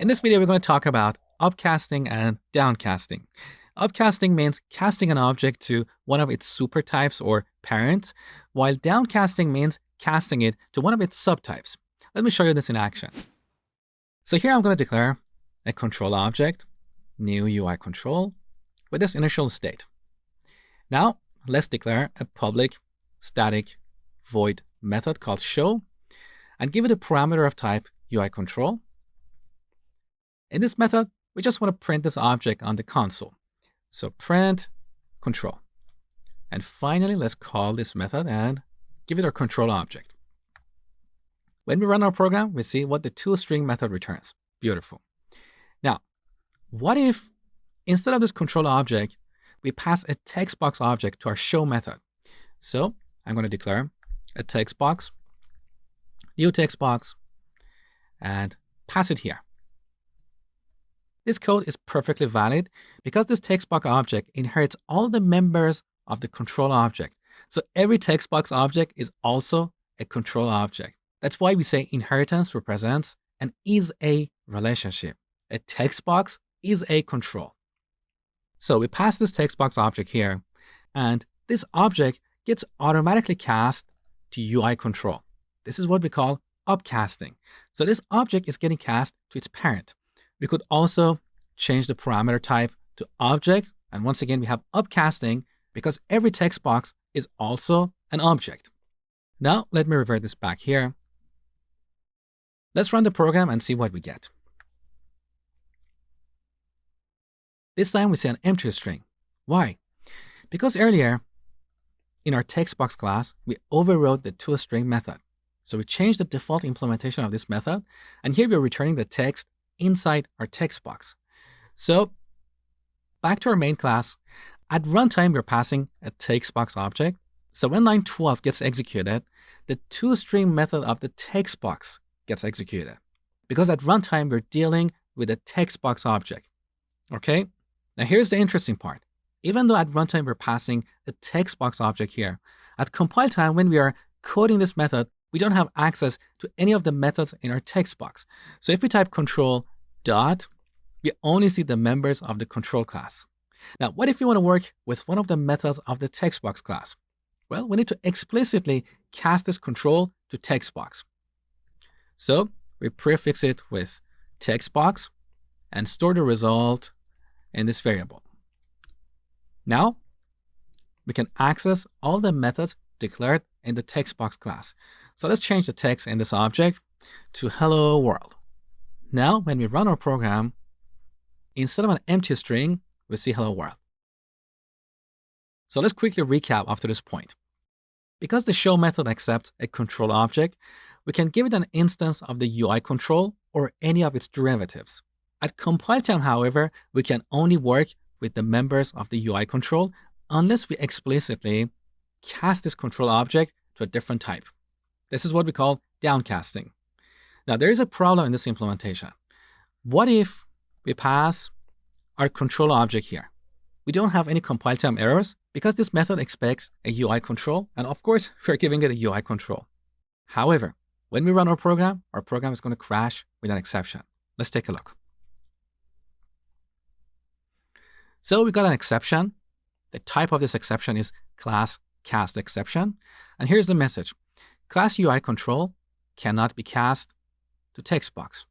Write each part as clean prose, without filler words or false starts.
In this video, we're going to talk about upcasting and downcasting. Upcasting means casting an object to one of its supertypes or parents, while downcasting means casting it to one of its subtypes. Let me show you this in action. So here I'm going to declare a control object, new UI control, with this initial state. Now, let's declare a public static void method called show and give it a parameter of type UI control. In this method, we just want to print this object on the console. So print control. And finally, let's call this method and give it our control object. When we run our program, we see what the toString method returns. Beautiful. Now, what if instead of this control object, we pass a text box object to our show method? So I'm going to declare a text box, new text box, and pass it here. This code is perfectly valid because this text box object inherits all the members of the control object. So every text box object is also a control object. That's why we say inheritance represents an is-a relationship. A text box is a control. So we pass this text box object here, and this object gets automatically cast to UI control. This is what we call upcasting. So this object is getting cast to its parent. We could also change the parameter type to object. And once again, we have upcasting because every text box is also an object. Now, let me revert this back here. Let's run the program and see what we get. This time we see an empty string. Why? Because earlier in our text box class, we overrode the toString method. So we changed the default implementation of this method. And here we're returning the text inside our text box. So back to our main class, at runtime, we're passing a text box object. So when line 12 gets executed, the toString method of the text box gets executed. Because at runtime, we're dealing with a text box object. Okay? Now here's the interesting part. Even though at runtime, we're passing a text box object here, at compile time, when we are coding this method, we don't have access to any of the methods in our text box. So if we type control dot, we only see the members of the control class. Now, what if we want to work with one of the methods of the text box class? Well, we need to explicitly cast this control to text box. So we prefix it with text box and store the result in this variable. Now, we can access all the methods declared in the text box class. So let's change the text in this object to hello world. Now, when we run our program, instead of an empty string, we see hello world. So let's quickly recap up to this point. Because the show method accepts a control object, we can give it an instance of the UI control or any of its derivatives. At compile time, however, we can only work with the members of the UI control unless we explicitly cast this control object to a different type. This is what we call downcasting. Now, there is a problem in this implementation. What if we pass our control object here? We don't have any compile time errors because this method expects a UI control. And of course, we're giving it a UI control. However, when we run our program is going to crash with an exception. Let's take a look. So we got an exception. The type of this exception is class cast exception. And here's the message. Class UI control cannot be cast to text box.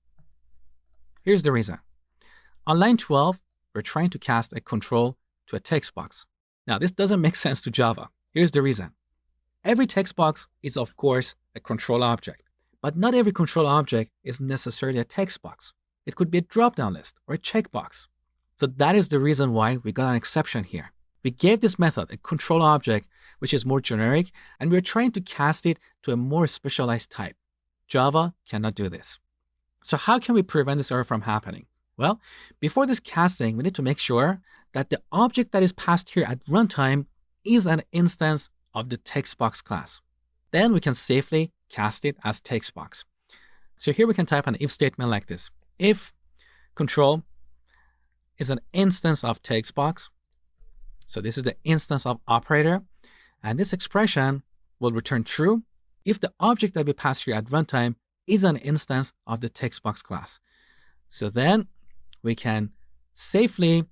Here's the reason. On line 12, we're trying to cast a control to a text box. Now, this doesn't make sense to Java. Here's the reason. Every text box is, of course, a control object, but not every control object is necessarily a text box. It could be a drop-down list or a checkbox. So that is the reason why we got an exception here. We gave this method a control object, which is more generic, and we're trying to cast it to a more specialized type. Java cannot do this. So how can we prevent this error from happening? Well, before this casting, we need to make sure that the object that is passed here at runtime is an instance of the text box class. Then we can safely cast it as text box. So here we can type an if statement like this. If control is an instance of text box, so this is the instance of operator, and this expression will return true if the object that we pass here at runtime is an instance of the text box class. So then we can safely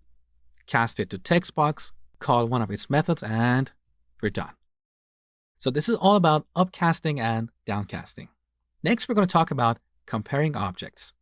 cast it to text box, call one of its methods, and we're done. So this is all about upcasting and downcasting. Next, we're going to talk about comparing objects.